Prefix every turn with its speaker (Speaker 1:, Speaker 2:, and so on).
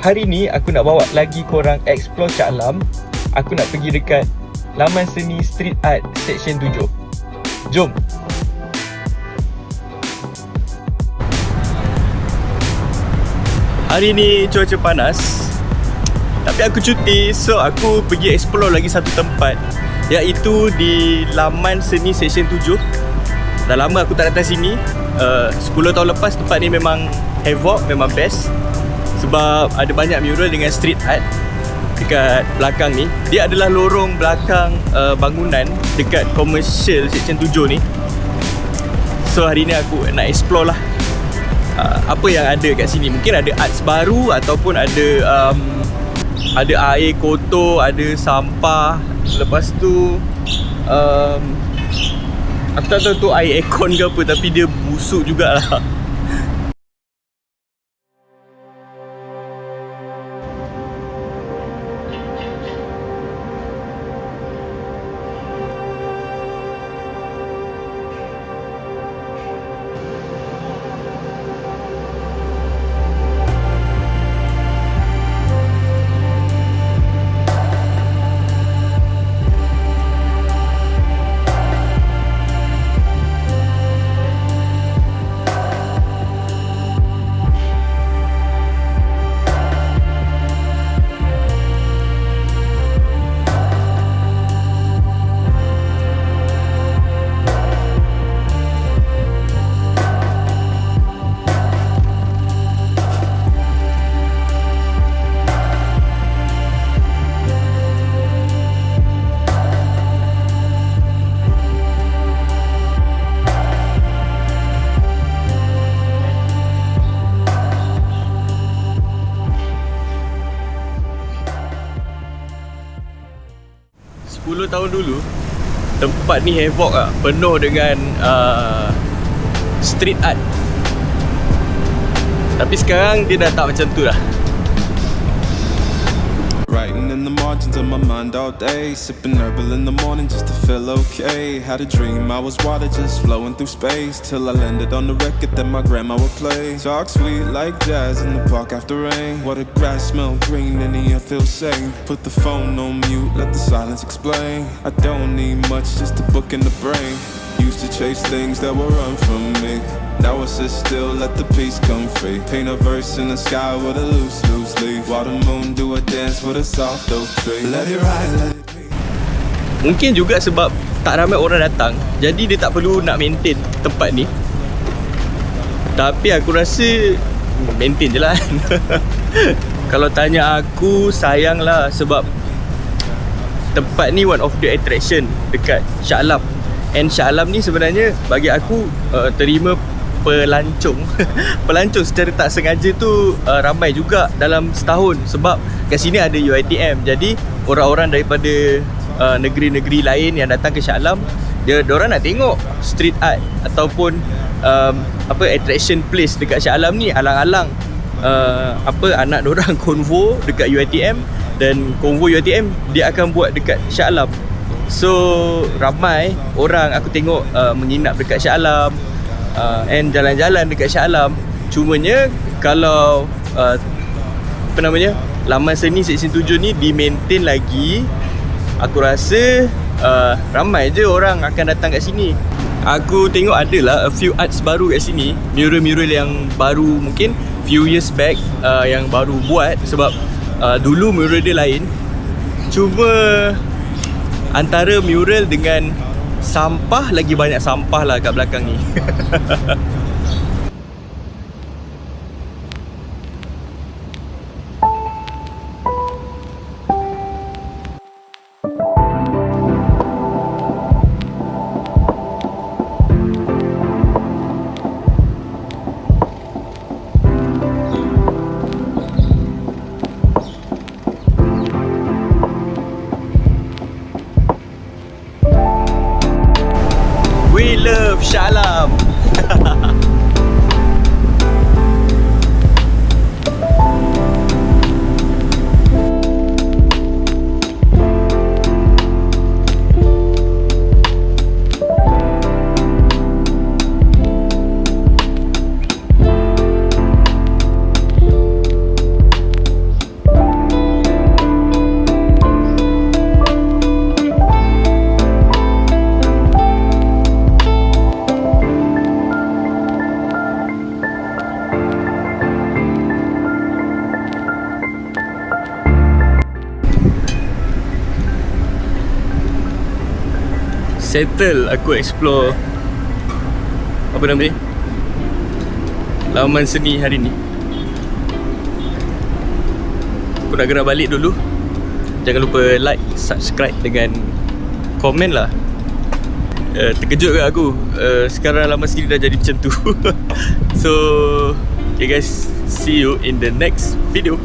Speaker 1: hari ni aku nak bawa lagi korang explore Shah Alam. Aku nak pergi dekat Laman Seni Street Art Section 7. Jom. Hari ni cuaca panas, tapi aku cuti, so aku pergi explore lagi satu tempat, iaitu di Laman Seni Section 7. Dah lama aku tak datang sini. 10 tahun lepas tempat ni memang havoc, memang best. Sebab ada banyak mural dengan street art dekat belakang ni. Dia adalah lorong belakang bangunan dekat Commercial Section 7 ni. So hari ni aku nak explore lah apa yang ada kat sini. Mungkin ada arts baru, ataupun ada air kotor, ada sampah. Lepas tu aku tak tahu tu air aircon ke apa, tapi dia busuk jugalah. 10 tahun dulu tempat ni havoc lah, penuh dengan street art. Tapi sekarang dia dah tak macam tu lah.
Speaker 2: Writing in the margins of my mind all day, sipping herbal in the morning just to feel okay. Had a dream I was water just flowing through space, till I landed on the record that my grandma would play. Talk sweet like jazz in the park after rain. What the grass smell green and the air feels safe. Put the phone on mute, let the silence explain. I don't need much, just a book in the brain. Used to chase things that were run from me. Now I sit still, let the peace come free. Paint a verse in the sky with a loose leaf. While the moon do a dance with a soft oak tree. Let it ride, let it be.
Speaker 1: Mungkin juga sebab tak ramai orang datang, jadi dia tak perlu nak maintain tempat ni. Tapi aku rasa maintain je lah. Kalau tanya aku, sayang lah, sebab tempat ni one of the attraction dekat Shah Alam. And Shah Alam ni sebenarnya bagi aku terima pelancong pelancong secara tak sengaja tu ramai juga dalam setahun. Sebab kat sini ada UiTM, jadi orang-orang daripada negeri-negeri lain yang datang ke Shah Alam, diorang nak tengok street art ataupun attraction place dekat Shah Alam ni. Alang-alang anak diorang konvo dekat UiTM, dan konvo UiTM dia akan buat dekat Shah Alam. So ramai orang aku tengok menginap dekat Shah Alam, and jalan-jalan dekat Shah Alam. Cumanya kalau Laman Seni Section 7 ni di-maintain lagi, aku rasa ramai je orang akan datang kat sini. Aku tengok adalah a few arts baru kat sini, mural-mural yang baru, mungkin few years back yang baru buat. Sebab dulu mural dia lain. Cuma antara mural dengan sampah, lagi banyak sampah lah kat belakang ni. We love Shah Alam. settle aku explore apa nama dia, laman seni hari ni. Aku nak gerak balik dulu. Jangan lupa like, subscribe dengan komen lah. Terkejut ke aku, sekarang laman seni dah jadi macam tu. So okay guys, see you in the next video.